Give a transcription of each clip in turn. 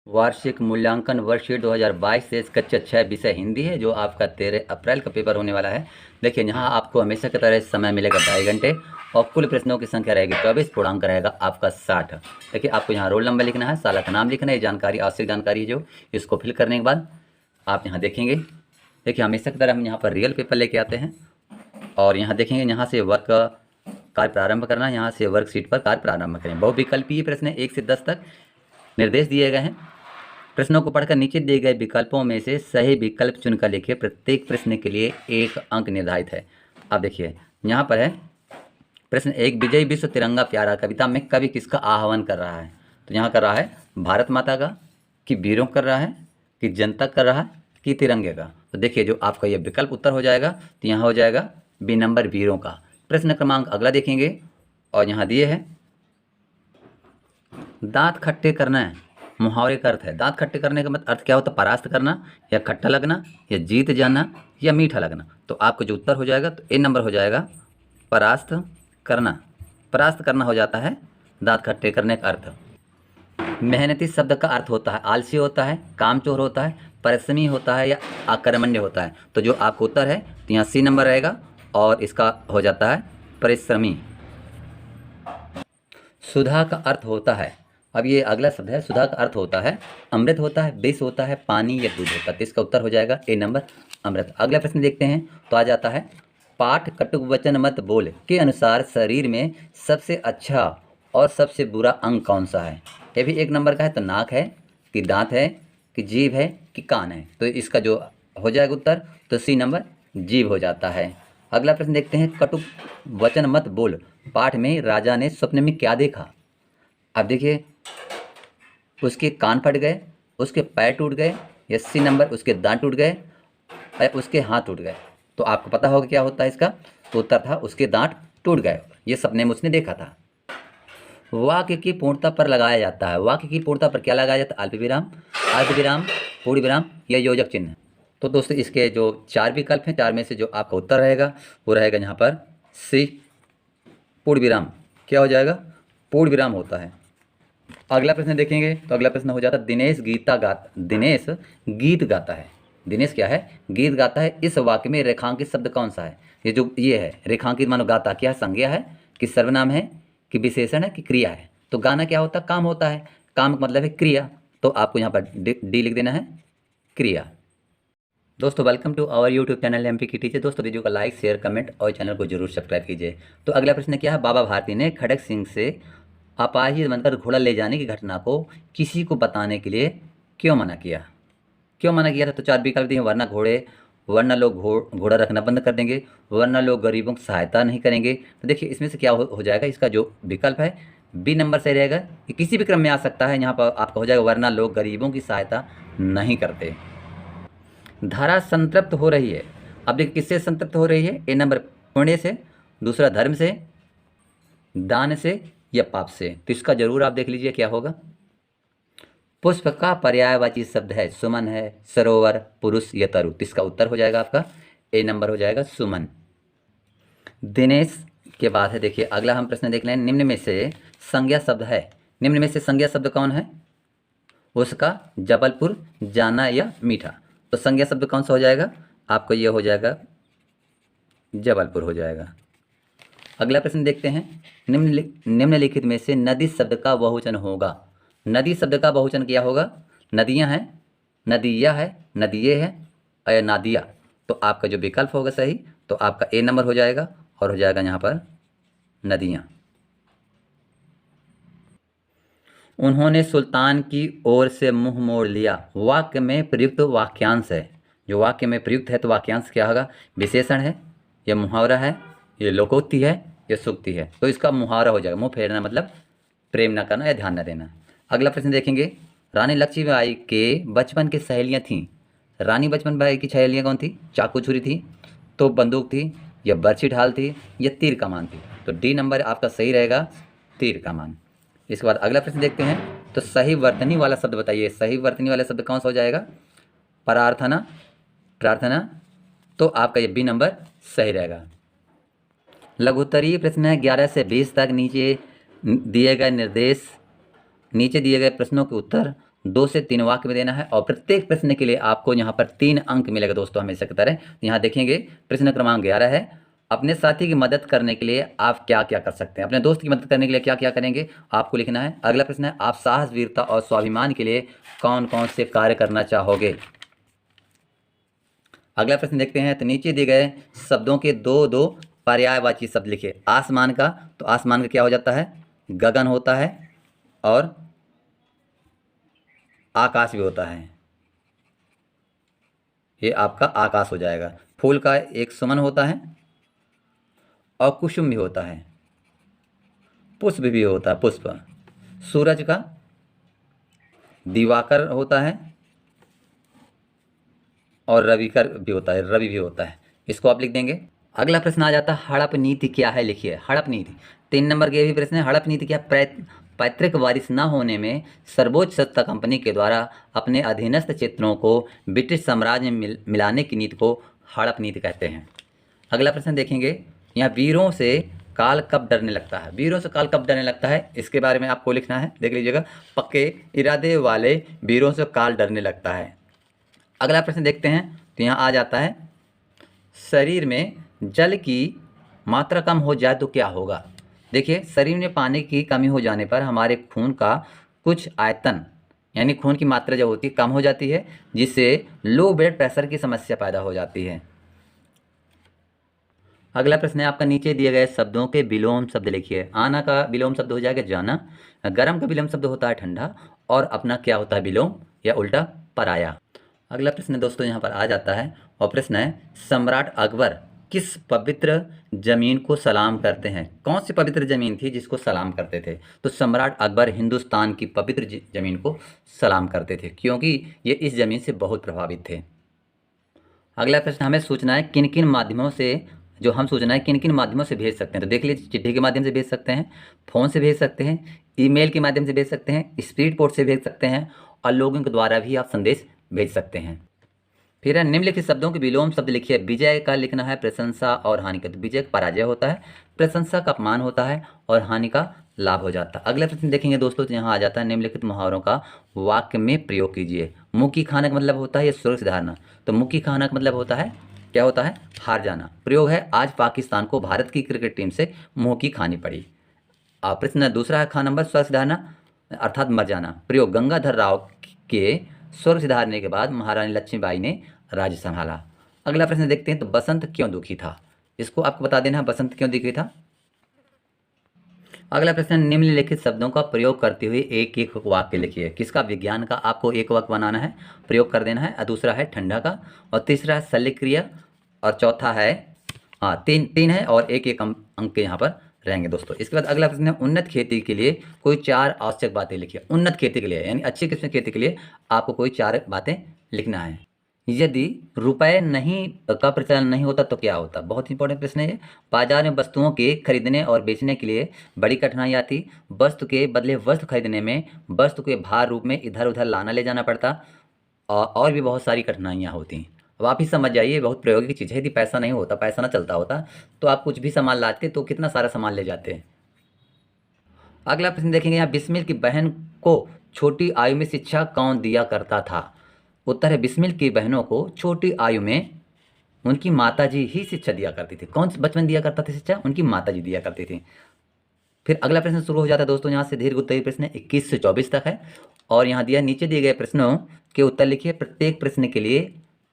वार्षिक मूल्यांकन वर्ष 2022 से कक्षा 6 विषय हिंदी है, जो आपका 13 अप्रैल का पेपर होने वाला है। देखिए, यहाँ आपको हमेशा की तरह समय मिलेगा 2.5 घंटे और कुल प्रश्नों की संख्या रहेगी 24, पूर्णांक रहेगा आपका 60। देखिए, आपको यहाँ रोल नंबर लिखना है, साल का नाम लिखना है, जानकारी आवश्यक जानकारी है जो इसको फिल करने के बाद आप यहाँ देखेंगे। देखिए, हमेशा की तरह हम यहाँ पर रियल पेपर लेके आते हैं और यहाँ देखेंगे, यहाँ से वर्क कार्य प्रारंभ करना, यहाँ से वर्कशीट पर कार्य प्रारंभ करें। बहुविकल्पीय प्रश्न 1 से 10 तक निर्देश दिए गए हैं। प्रश्नों को पढ़कर नीचे दिए गए विकल्पों में से सही विकल्प चुनकर लिखिए। प्रत्येक प्रश्न के लिए 1 अंक निर्धारित है। अब देखिए, यहाँ पर है प्रश्न 1, विजय विश्व तिरंगा प्यारा कविता में कवि किसका आह्वान कर रहा है? तो यहाँ कर रहा है भारत माता का, कि वीरों कर रहा है, कि जनता कर रहा है, कि तिरंगे का। तो देखिए, जो आपका ये विकल्प उत्तर हो जाएगा, तो यहाँ हो जाएगा बी नंबर, वीरों का। प्रश्न क्रमांक अगला देखेंगे और यहाँ दिए है, दांत खट्टे करना है, मुहावरे का अर्थ है। दांत खट्टे करने का मतलब अर्थ क्या होता है? परास्त करना, या खट्टा लगना, या जीत जाना, या मीठा लगना। तो आपका जो उत्तर हो जाएगा, तो ए नंबर हो जाएगा परास्त करना। परास्त करना हो जाता है दांत खट्टे करने का अर्थ। मेहनती शब्द का अर्थ होता है आलसी होता है, कामचोर होता है, परिश्रमी होता है, या आकर्मण्य होता है। तो जो आपका उत्तर है, तो यहाँ सी नंबर रहेगा और इसका हो जाता है परिश्रमी। सुधा का अर्थ होता है, अब ये अगला शब्द है, सुधा का अर्थ होता है अमृत होता है, विष होता है, पानी या दूध होता है। तो इसका उत्तर हो जाएगा ए नंबर, अमृत। अगला प्रश्न देखते हैं, तो आ जाता है, पाठ कटुक वचन मत बोल के अनुसार शरीर में सबसे अच्छा और सबसे बुरा अंग कौन सा है? ये भी 1 नंबर का है। तो नाक है, कि दांत है, कि जीभ है, कि कान है। तो इसका जो हो जाएगा उत्तर, तो सी नंबर जीभ हो जाता है। अगला प्रश्न देखते हैं, कटुक वचन मत बोल पाठ में राजा ने स्वप्न में क्या देखा? अब देखिए, उसके कान फट गए, उसके पैर टूट गए, या सी नंबर उसके दांत टूट गए, या उसके हाथ टूट गए। तो आपको पता होगा क्या होता है इसका? तो उत्तर था उसके दांत टूट गए, ये सपने में उसने देखा था। वाक्य की पूर्णता पर लगाया जाता है। वाक्य की पूर्णता पर क्या लगाया जाता है? अल्प विराम, पूर्ण विराम, या योजक चिन्ह। तो दोस्तों, इसके जो 4 विकल्प हैं, 4 में से जो आपका उत्तर रहेगा वो रहेगा यहाँ पर सी, पूर्ण विराम। क्या हो जाएगा? पूर्ण विराम होता है। अगला प्रश्न देखेंगे, तो अगला प्रश्न हो जाता है, दिनेश गीत गाता है। दिनेश क्या है? गीत गाता है। इस वाक्य में रेखांकित शब्द कौन सा है? ये है रेखांकित, मानो गाता क्या है? संज्ञा है, कि सर्वनाम है, कि विशेषण है, कि क्रिया है? तो गाना क्या होता है? काम होता है। काम का मतलब है क्रिया। तो आपको यहाँ पर डी लिख देना है, क्रिया। दोस्तों, welcome to our YouTube channel MP की टीचर। दोस्तों, वीडियो को लाइक, शेयर, कमेंट और चैनल को जरूर सब्सक्राइब कीजिए। तो अगला प्रश्न क्या है, बाबा भारती ने खड़क सिंह से अपाहिज बनकर घोड़ा ले जाने की घटना को किसी को बताने के लिए क्यों मना किया? क्यों मना किया था? तो 4 विकल्प दिए, वरना लोग घोड़ा रखना बंद कर देंगे, वरना लोग गरीबों की सहायता नहीं करेंगे। तो देखिए, इसमें से क्या हो जाएगा? इसका जो विकल्प है बी नंबर सही रहेगा। ये किसी भी क्रम में आ सकता है। यहाँ पर आपका हो जाएगा, वरना लोग गरीबों की सहायता नहीं करते। धारा संतृप्त हो रही है। अब देखिए, किससे संतृप्त हो रही है? ए नंबर, पुण्य से, दूसरा धर्म से, दान से, या पाप से। तो इसका जरूर आप देख लीजिए क्या होगा। पुष्प का पर्यायवाची शब्द है सुमन है, सरोवर, पुरुष, या तरु। तो इसका उत्तर हो जाएगा आपका ए नंबर हो जाएगा सुमन। दिनेश के बाद है, देखिए अगला हम प्रश्न देख लें, निम्न में से संज्ञा शब्द है। निम्न में से संज्ञा शब्द कौन है? उसका जबलपुर, जाना, या मीठा। तो संज्ञा शब्द कौन सा हो जाएगा? आपको ये हो जाएगा जबलपुर हो जाएगा। अगला प्रश्न देखते हैं, निम्नलिखित में से नदी शब्द का बहुवचन होगा। नदी शब्द का बहुवचन क्या होगा? नदियां हैं, नदिया है, नदिये है, और नादिया। तो आपका जो विकल्प होगा सही, तो आपका ए नंबर हो जाएगा और हो जाएगा यहाँ पर नदियां। उन्होंने सुल्तान की ओर से मुंह मोड़ लिया, वाक्य में प्रयुक्त वाक्यांश है। जो वाक्य में प्रयुक्त है, तो वाक्यांश क्या होगा? विशेषण है, यह मुहावरा है, ये लोकोक्ति है, यह सूक्ति है। तो इसका मुहावरा हो जाएगा। मुंह फेरना मतलब प्रेम न करना या ध्यान न देना। अगला प्रश्न देखेंगे, रानी लक्ष्मीबाई के बचपन की सहेलियां थीं। रानी लक्ष्मीबाई की सहेलियां कौन थी? चाकू छुरी थी, तो बंदूक थी, या बर्छी ढाल थी, या तीर कमान थी। तो डी नंबर आपका सही रहेगा, तीर कमान। इसके बाद अगला प्रश्न देखते हैं, तो सही वर्तनी वाला शब्द बताइए। सही वर्तनी वाला शब्द कौन सा हो जाएगा? प्रार्थना, प्रार्थना। तो आपका ये बी नंबर सही रहेगा। लघुत्तरीय प्रश्न है 11 से 20 तक। नीचे दिए गए प्रश्नों के उत्तर 2 से 3 वाक्य में देना है और प्रत्येक प्रश्न के लिए आपको यहाँ पर 3 अंक मिलेगा दोस्तों हमेशा की तरह। यहाँ देखेंगे प्रश्न क्रमांक 11 है, अपने साथी की मदद करने के लिए आप क्या क्या कर सकते हैं। अपने दोस्त की मदद करने के लिए क्या क्या करेंगे आपको लिखना है। अगला प्रश्न है, आप साहस, वीरता और स्वाभिमान के लिए कौन कौन से कार्य करना चाहोगे। अगला प्रश्न देखते हैं, तो नीचे दिए गए शब्दों के दो दो पर्यायवाची शब्द लिखिए। आसमान का, तो आसमान का क्या हो जाता है, गगन होता है और आकाश भी होता है, ये आपका आकाश हो जाएगा। फूल का एक सुमन होता है और कुसुम भी होता है, पुष्प भी होता है, पुष्प। सूरज का दिवाकर होता है और रविकर भी होता है, रवि भी होता है, इसको आप लिख देंगे। अगला प्रश्न आ जाता है, हड़प नीति क्या है, लिखिए हड़प नीति। 3 नंबर के भी प्रश्न है, हड़प नीति क्या, पैतृक वारिस न होने में सर्वोच्च सत्ता कंपनी के द्वारा अपने अधीनस्थ क्षेत्रों को ब्रिटिश साम्राज्य में मिलाने की नीति को हड़प नीति कहते हैं। अगला प्रश्न देखेंगे, यहाँ वीरों से काल कब डरने लगता है। वीरों से काल कब डरने लगता है, इसके बारे में आपको लिखना है, देख लीजिएगा। पक्के इरादे वाले वीरों से काल डरने लगता है। अगला प्रश्न देखते हैं, तो यहाँ आ जाता है, शरीर में जल की मात्रा कम हो जाए तो क्या होगा। देखिए, शरीर में पानी की कमी हो जाने पर हमारे खून का कुछ आयतन यानी खून की मात्रा जो होती है कम हो जाती है, जिससे लो ब्लड प्रेशर की समस्या पैदा हो जाती है। अगला प्रश्न है आपका, नीचे दिए गए शब्दों के विलोम शब्द लिखिए। आना का विलोम शब्द हो जाएगा जाना, गर्म का विलोम शब्द होता है ठंडा, और अपना क्या होता है विलोम या उल्टा पराया। अगला प्रश्न दोस्तों यहाँ पर आ जाता है, और प्रश्न है, सम्राट अकबर किस पवित्र जमीन को सलाम करते हैं। कौन सी पवित्र जमीन थी जिसको सलाम करते थे। तो सम्राट अकबर हिंदुस्तान की पवित्र जमीन को सलाम करते थे, क्योंकि ये इस जमीन से बहुत प्रभावित थे। अगला प्रश्न, हमें सूचनाएं किन किन माध्यमों से, जो हम सूचनाएं किन किन माध्यमों से भेज सकते हैं। तो देख लीजिए, चिट्ठी के माध्यम से भेज सकते हैं, फ़ोन से भेज सकते हैं, ईमेल के माध्यम से भेज सकते हैं, स्पीड पोस्ट से भेज सकते हैं, और लोगों के द्वारा भी आप संदेश भेज सकते हैं। फिर है, निम्नलिखित शब्दों के विलोम शब्द लिखिए। विजय का लिखना है प्रशंसा और हानि का। तो विजय का पराजय होता है, प्रशंसा का अपमान होता है, और हानि का लाभ हो जाता है। अगला प्रश्न देखेंगे दोस्तों, तो यहाँ आ जाता है, निम्नलिखित मुहावरों का वाक्य में प्रयोग कीजिए। मुँह की खाना का मतलब होता है ये स्वर्ग सुधारना। तो मुँह की खाना का मतलब होता है, क्या होता है, हार जाना। प्रयोग है, आज पाकिस्तान को भारत की क्रिकेट टीम से मुँह की खानी पड़ी। प्रश्न दूसरा है, खा नंबर, स्वर्ग सुधारना अर्थात मर जाना। प्रयोग, गंगाधर राव के स्वर्ग सुधारने के बाद महारानी लक्ष्मीबाई ने राज्य संभाला। अगला प्रश्न देखते हैं, तो बसंत क्यों दुखी था। इसको आपको बता देना है, बसंत क्यों दुखी था। अगला प्रश्न, निम्नलिखित शब्दों का प्रयोग करते हुए एक एक वाक्य लिखिए। किसका, विज्ञान का आपको एक वाक्य बनाना है, प्रयोग कर देना है। दूसरा है ठंडा का, और तीसरा है शल्यक्रिया, और चौथा है, तीन है, और एक एक अंक यहाँ पर रहेंगे दोस्तों। इसके बाद अगला प्रश्न है, उन्नत खेती के लिए कोई 4 आवश्यक बातें लिखिए। उन्नत खेती के लिए यानी अच्छी किस्म की खेती के लिए आपको कोई 4 बातें लिखना है। यदि रुपए नहीं का प्रचलन नहीं होता तो क्या होता। बहुत इंपॉर्टेंट प्रश्न है ये। बाजार में वस्तुओं के खरीदने और बेचने के लिए बड़ी कठिनाई आती। वस्तु के बदले वस्तु खरीदने में वस्तु के भार रूप में इधर उधर लाना ले जाना पड़ता, और भी बहुत सारी कठिनाइयाँ होती। अब आप ही समझ जाइए, बहुत प्रायोगिक चीज़ है। यदि पैसा नहीं होता, पैसा ना चलता होता, तो आप कुछ भी सामान लाते तो कितना सारा सामान ले जाते हैं। अगला प्रश्न देखेंगे, यहाँ बिस्मिल की बहन को छोटी आयु में शिक्षा कौन दिया करता था। उत्तर है, बिस्मिल की बहनों को छोटी आयु में उनकी माताजी ही शिक्षा दिया करती थी। कौन बचपन दिया करता था शिक्षा, उनकी माताजी दिया करती थी। फिर अगला प्रश्न शुरू हो जाता है दोस्तों, यहाँ से दीर्घ उत्तरीय प्रश्न 21 से 24 तक है, और यहाँ दिया, नीचे दिए गए प्रश्नों के उत्तर लिखिए। प्रत्येक प्रश्न के लिए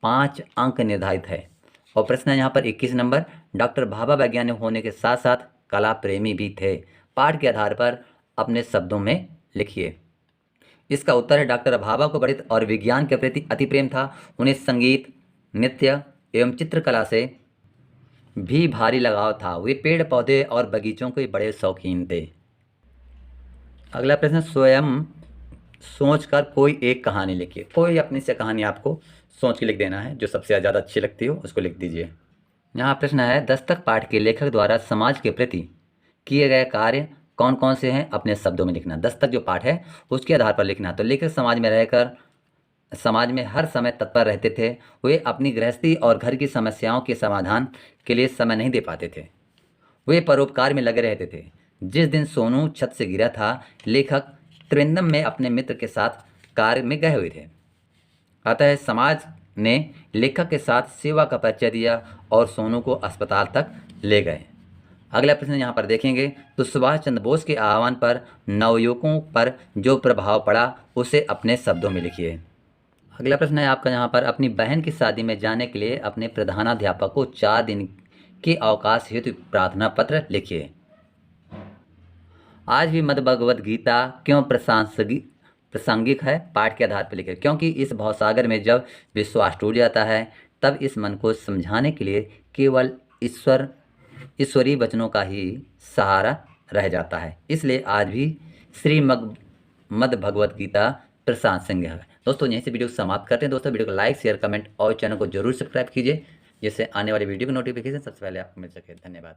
5 अंक निर्धारित है, और प्रश्न है यहाँ पर 21 नंबर, डॉक्टर भाभा वैज्ञानिक होने के साथ साथ कला प्रेमी भी थे। पाठ के आधार पर अपने शब्दों में लिखिए। इसका उत्तर है, डॉक्टर भाभा को गणित और विज्ञान के प्रति अति प्रेम था। उन्हें संगीत, नृत्य एवं चित्रकला से भी भारी लगाव था। वे पेड़ पौधे और बगीचों के बड़े शौकीन थे। अगला प्रश्न, स्वयं सोचकर कोई एक कहानी लिखिए। कोई अपनी से कहानी आपको सोच के लिख देना है, जो सबसे ज़्यादा अच्छी लगती हो उसको लिख दीजिए। यहाँ प्रश्न है, दस्तक पाठ के लेखक द्वारा समाज के प्रति किए गए कार्य कौन कौन से हैं, अपने शब्दों में लिखना। दस्तक जो पाठ है उसके आधार पर लिखना। तो लेखक समाज में रहकर समाज में हर समय तत्पर रहते थे। वे अपनी गृहस्थी और घर की समस्याओं के समाधान के लिए समय नहीं दे पाते थे। वे परोपकार में लगे रहते थे। जिस दिन सोनू छत से गिरा था, लेखक त्रिवेंद्रम में अपने मित्र के साथ कार्य में गए हुए थे। अतः समाज ने लेखक के साथ सेवा का परिचय दिया और सोनू को अस्पताल तक ले गए। अगला प्रश्न यहाँ पर देखेंगे तो सुभाष चंद्र बोस के आह्वान पर नवयुवकों पर जो प्रभाव पड़ा उसे अपने शब्दों में लिखिए। अगला प्रश्न है आपका यहाँ पर, अपनी बहन की शादी में जाने के लिए अपने प्रधानाध्यापक को 4 दिन के अवकाश हेतु प्रार्थना पत्र लिखिए। आज भी मद भगवद गीता क्यों प्रासंगिक है, पाठ के आधार पर लिखिए। क्योंकि इस भवसागर में जब विश्वास टूट जाता है तब इस मन को समझाने के लिए केवल ईश्वरीय वचनों का ही सहारा रह जाता है। इसलिए आज भी मद भगवद गीता प्रासंगिक है। दोस्तों यहीं से वीडियो को समाप्त करते हैं। दोस्तों वीडियो को लाइक, शेयर, कमेंट और चैनल को जरूर सब्सक्राइब कीजिए, जिससे आने वाली वीडियो की नोटिफिकेशन सबसे पहले आपको मिल सके। धन्यवाद।